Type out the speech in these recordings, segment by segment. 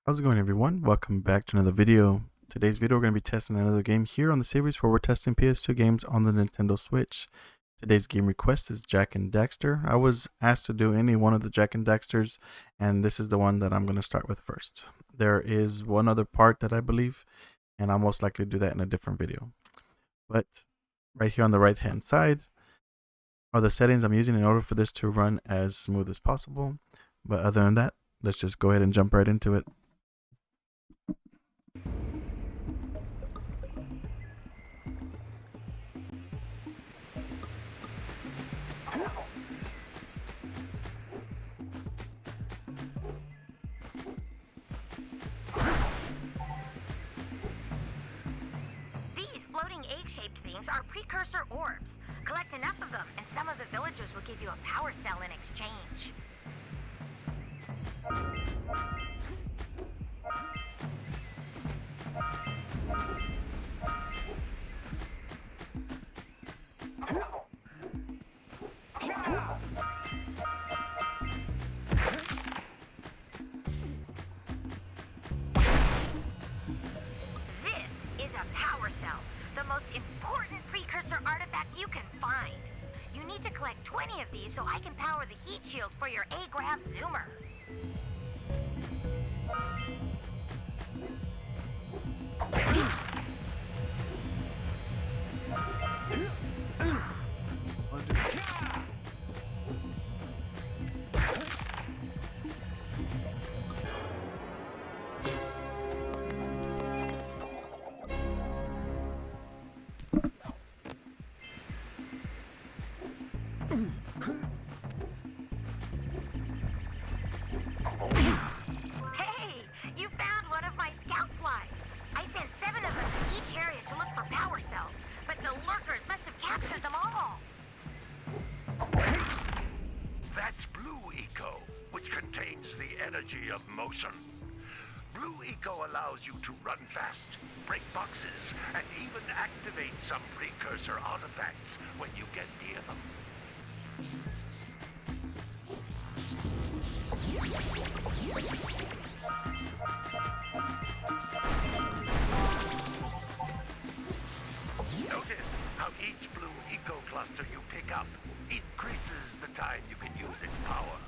How's it going, everyone? Welcome back to another video. Today's video we're going to be testing another game here on the series where we're testing PS2 games on the Nintendo Switch. Today's game request is Jak and Daxter. I was asked to do any one of the Jak and Daxters, and this is the one that I'm going to start with first. There is one other part that I believe, and I'll most likely do that in a different video. But right here on the right hand side are the settings I'm using in order for this to run as smooth as possible. But other than that, let's just go ahead and jump right into it. Floating egg-shaped things are precursor orbs. Collect enough of them, and some of the villagers will give you a power cell in exchange. This is a power cell. The most important precursor artifact you can find. You need to collect 20 of these so I can power the heat shield for your A-Grav zoomer. Hey, you found one of my scout flies. I sent 7 of them to each area to look for power cells, but the lurkers must have captured them all. That's Blue Eco, which contains the energy of motion. Blue Eco allows you to run fast, break boxes, and even activate some precursor artifacts when you get near them. Notice how each Blue Eco cluster you pick up increases the time you can use its power.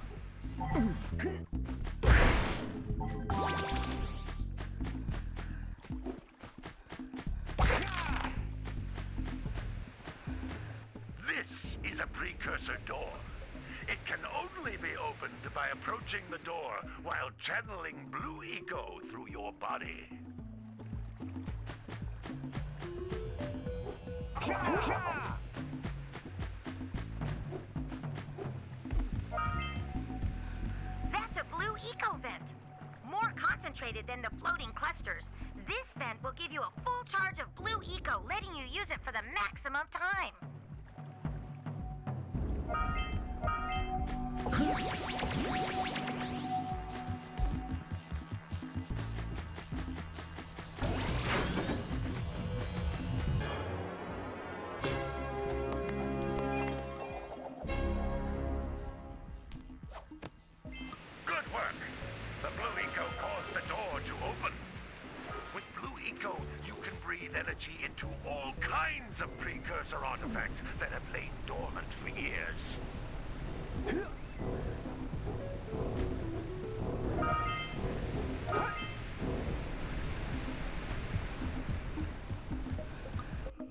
This is a precursor door. It can only be opened by approaching the door while channeling Blue Eco through your body. That's a Blue Eco vent. More concentrated than the floating clusters. This vent will give you a full charge of Blue Eco, letting you use it for the maximum time. Good work! The Blue Eco caused the door to open. With Blue Eco, you can breathe energy into all kinds of precursor artifacts that have lain dormant for years.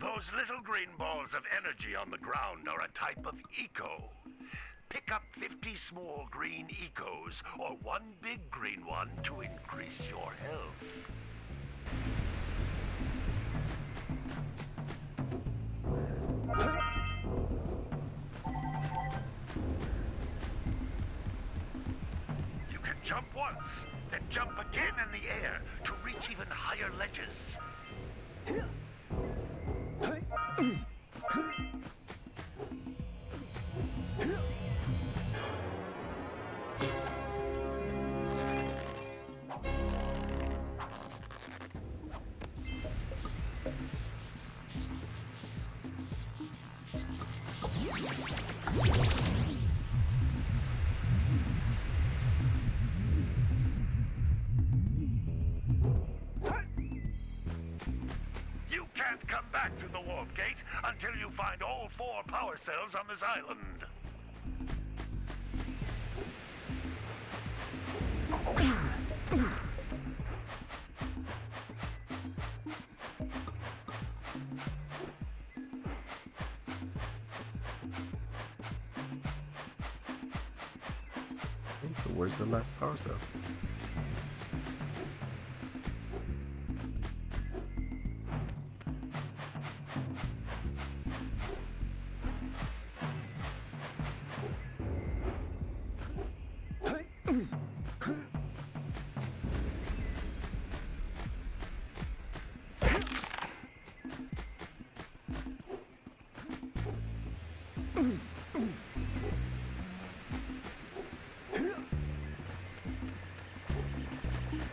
Those little green balls of energy on the ground are a type of eco. Pick up 50 small green ecos or one big green one to increase your health. You can jump once, then jump again in the air to reach even higher ledges. come back through the warp gate until you find all 4 power cells on this island. Okay, so where's the last power cell?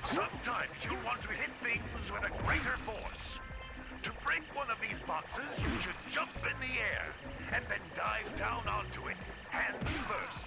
Sometimes you'll want to hit things with a greater force. To break one of these boxes, you should jump in the air and then dive down onto it, hands first.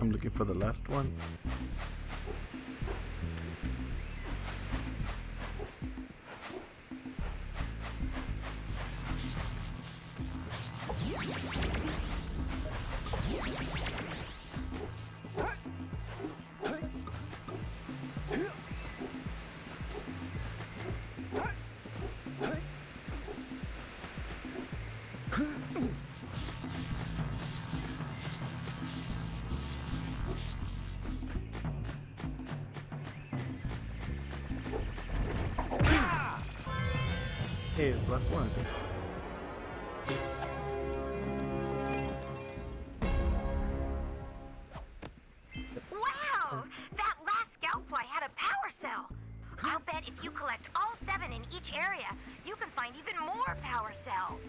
I'm looking for the last one. Hey, it's the last one, I think. Wow! That last scoutfly had a power cell. I'll bet if you collect all 7 in each area, you can find even more power cells.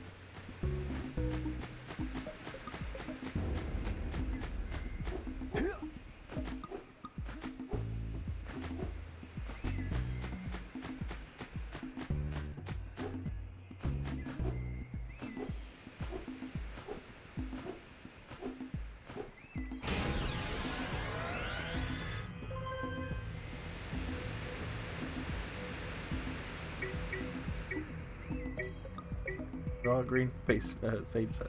Draw a green space, sage set.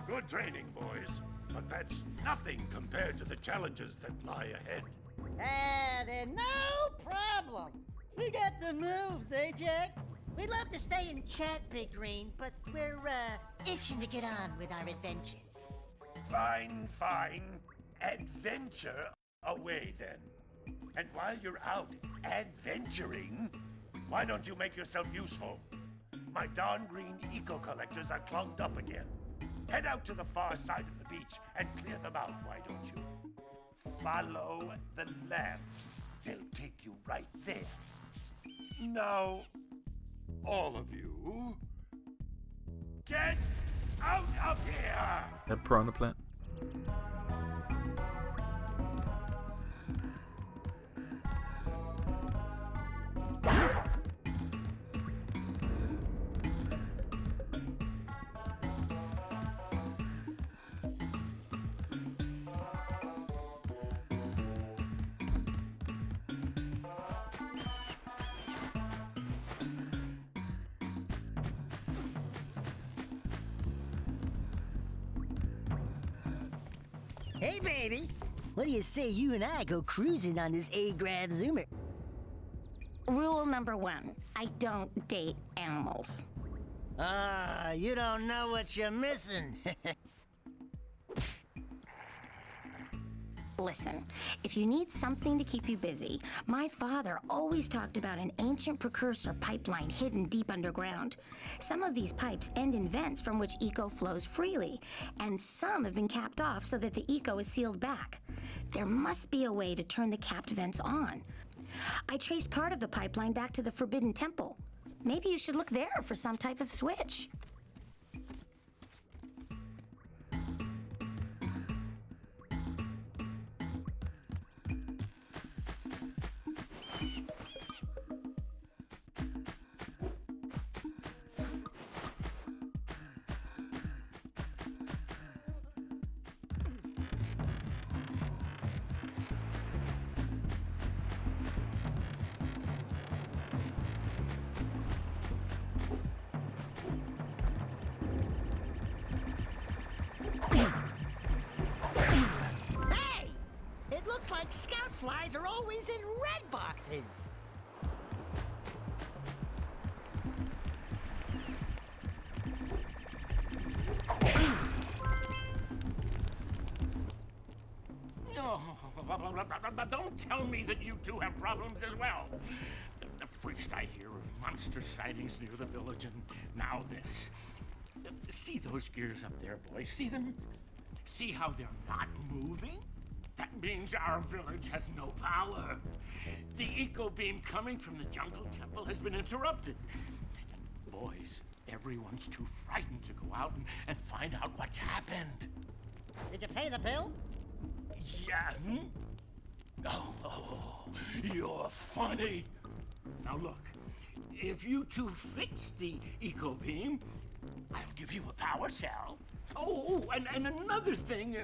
Good training, boys. But that's nothing compared to the challenges that lie ahead. Then no problem. We got the moves, eh, Jack? We'd love to stay and chat, Big Green, but we're, itching to get on with our adventures. Fine, fine. Adventure away then. And while you're out adventuring, why don't you make yourself useful? My darn green eco-collectors are clogged up again. Head out to the far side of the beach and clear them out, why don't you? Follow the lamps. They'll take you right there. Now, all of you, get out of here! That piranha plant. Hey, baby. What do you say you and I go cruising on this A-Grav Zoomer? Rule number 1, I don't date animals. Ah, you don't know what you're missing. Listen, if you need something to keep you busy, my father always talked about an ancient precursor pipeline hidden deep underground. Some of these pipes end in vents from which eco flows freely, and some have been capped off so that the eco is sealed back. There must be a way to turn the capped vents on. I traced part of the pipeline back to the Forbidden Temple. Maybe you should look there for some type of switch. Hey! It looks like scout flies are always in red boxes. Don't tell me that you two have problems as well. The first I hear of monster sightings near the village, and now this. See those gears up there, boys? See them? See how they're not moving? That means our village has no power. The eco beam coming from the jungle temple has been interrupted. And boys, everyone's too frightened to go out and find out what's happened. Did you pay the bill? Yeah. Oh, you're funny. Now look, if you two fix the eco beam, I'll give you a power cell. Oh, and another thing,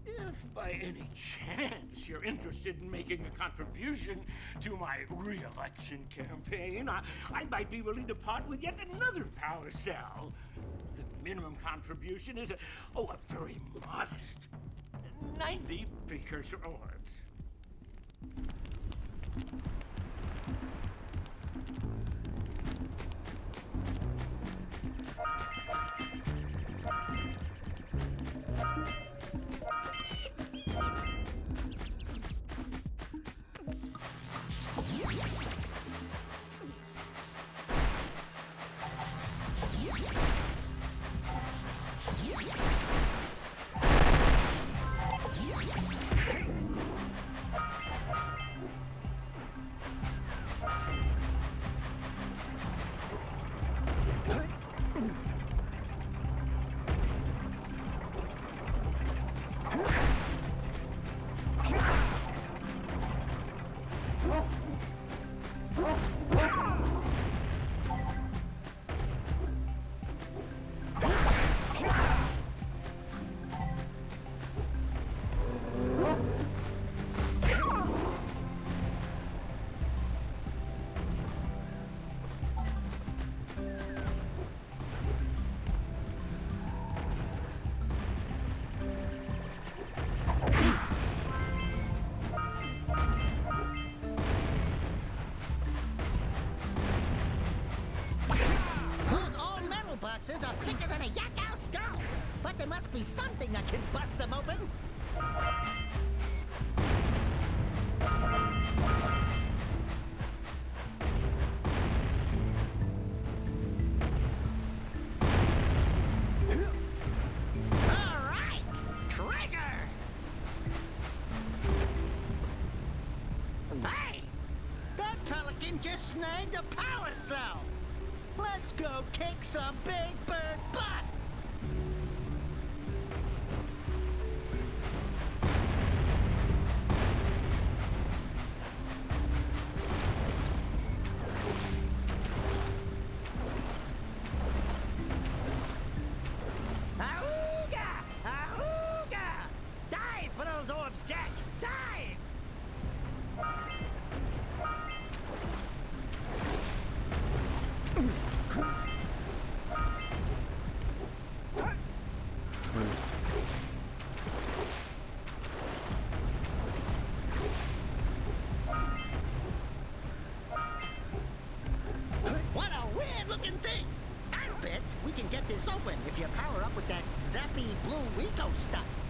if by any chance you're interested in making a contribution to my re-election campaign, I might be willing to part with yet another power cell. The minimum contribution is a very modest 90 Precursor orbs. Boxes are thicker than a yak-owl skull, but there must be something that can bust them open. All right, treasure! Hey, that pelican just snagged a power cell. Let's go kick some big bird butt! Ahooga! Ahooga! Dive for those orbs, Jack! Dive! freaking thing. I'll bet we can get this open if you power up with that zappy blue eco stuff.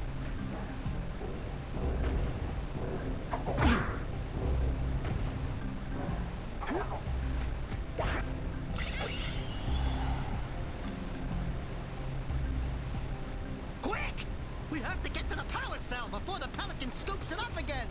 Quick! We have to get to the power cell before the pelican scoops it up again.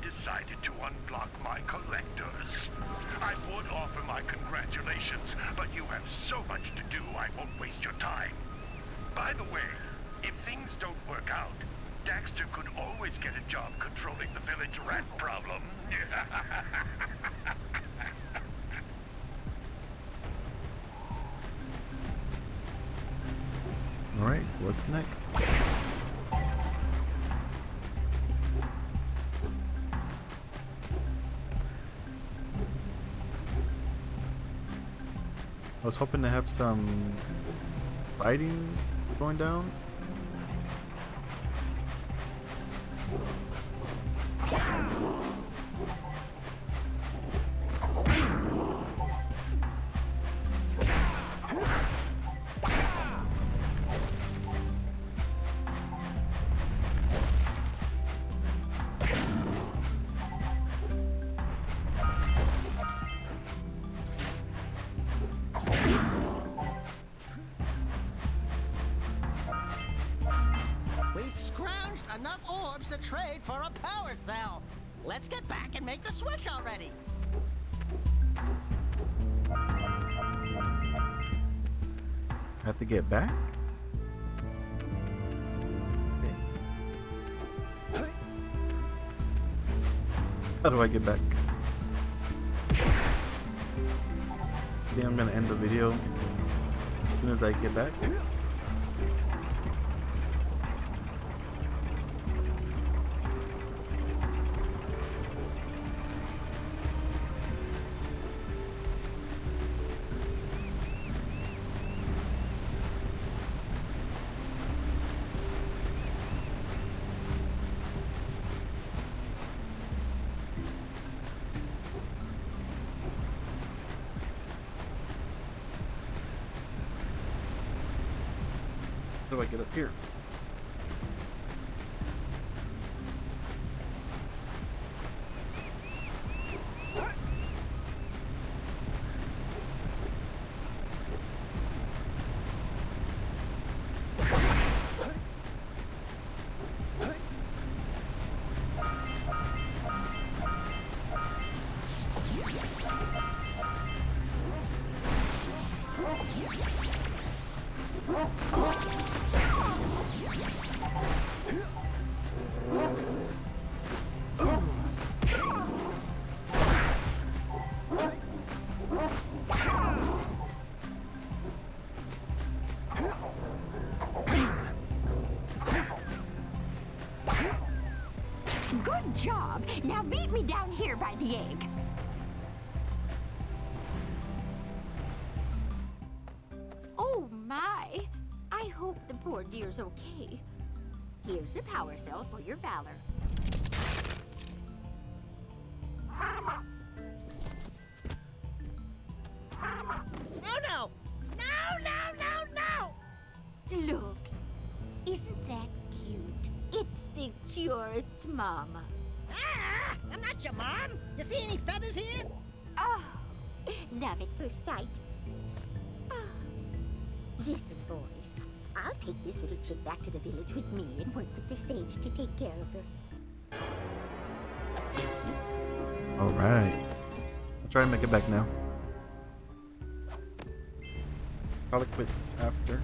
Decided to unblock my collectors. I would offer my congratulations, but you have so much to do I won't waste your time. By the way, if things don't work out, Daxter could always get a job controlling the village rat problem. Alright, what's next? I was hoping to have some fighting going down. Enough orbs to trade for a power cell. Let's get back and make the switch already. Have to get back? Okay. How do I get back? I think I'm gonna end the video as soon as I get back. How do I get up here? Good job. Now meet me down here by the egg. Oh my. I hope the poor dear's okay. Here's a power cell for your valor. Look, isn't that cute? It thinks you're its mama. Ah, I'm not your mom. You see any feathers here? Oh, love at first sight. Oh. Listen, boys, I'll take this little chick back to the village with me and work with the sage to take care of her. Alright. I'll try and make it back now. Call it quits after.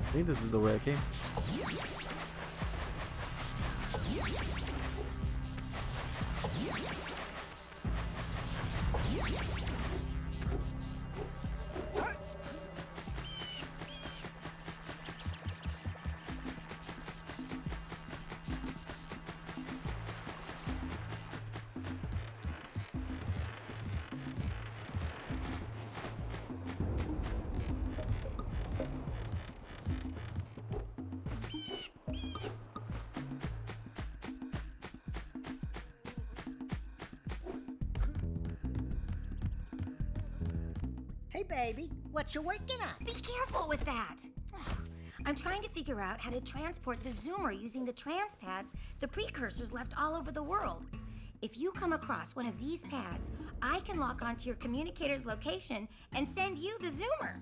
I think this is the way I came. Hey, baby, what you working on? Be careful with that. Ugh. I'm trying to figure out how to transport the zoomer using the trans pads the precursors left all over the world. If you come across one of these pads, I can lock onto your communicator's location and send you the zoomer.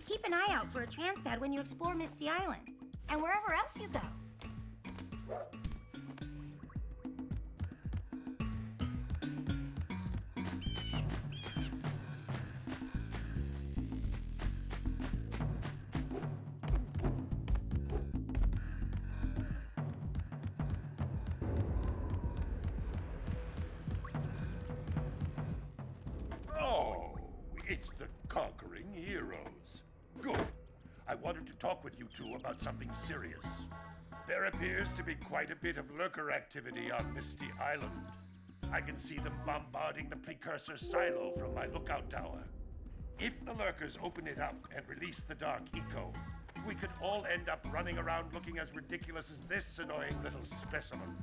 Keep an eye out for a trans pad when you explore Misty Island and wherever else you go. Oh, it's the conquering heroes. Good. I wanted to talk with you two about something serious. There appears to be quite a bit of lurker activity on Misty Island. I can see them bombarding the Precursor silo from my lookout tower. If the lurkers open it up and release the Dark Eco, we could all end up running around looking as ridiculous as this annoying little specimen.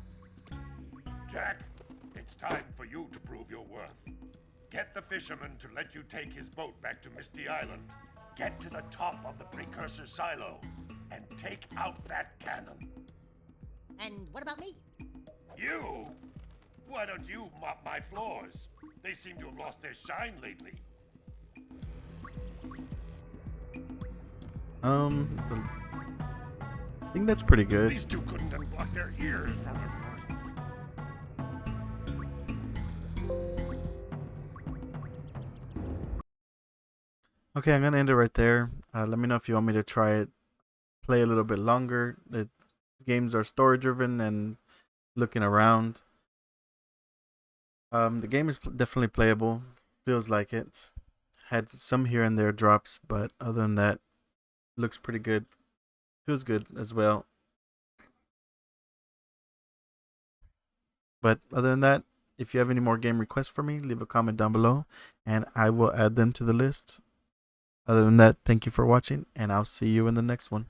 Jack, it's time for you to prove your worth. Get the fisherman to let you take his boat back to Misty Island. Get to the top of the Precursor silo and take out that cannon. And what about me? You? Why don't you mop my floors? They seem to have lost their shine lately. I think that's pretty good. These two couldn't unblock their ears from their... Okay, I'm gonna end it right there. Let me know if you want me to try it, play a little bit longer. The games are story driven and looking around. The game is definitely playable. Feels like it. Had some here and there drops, but other than that, looks pretty good. Feels good as well. But other than that, if you have any more game requests for me, leave a comment down below and I will add them to the list. Other than that, thank you for watching and I'll see you in the next one.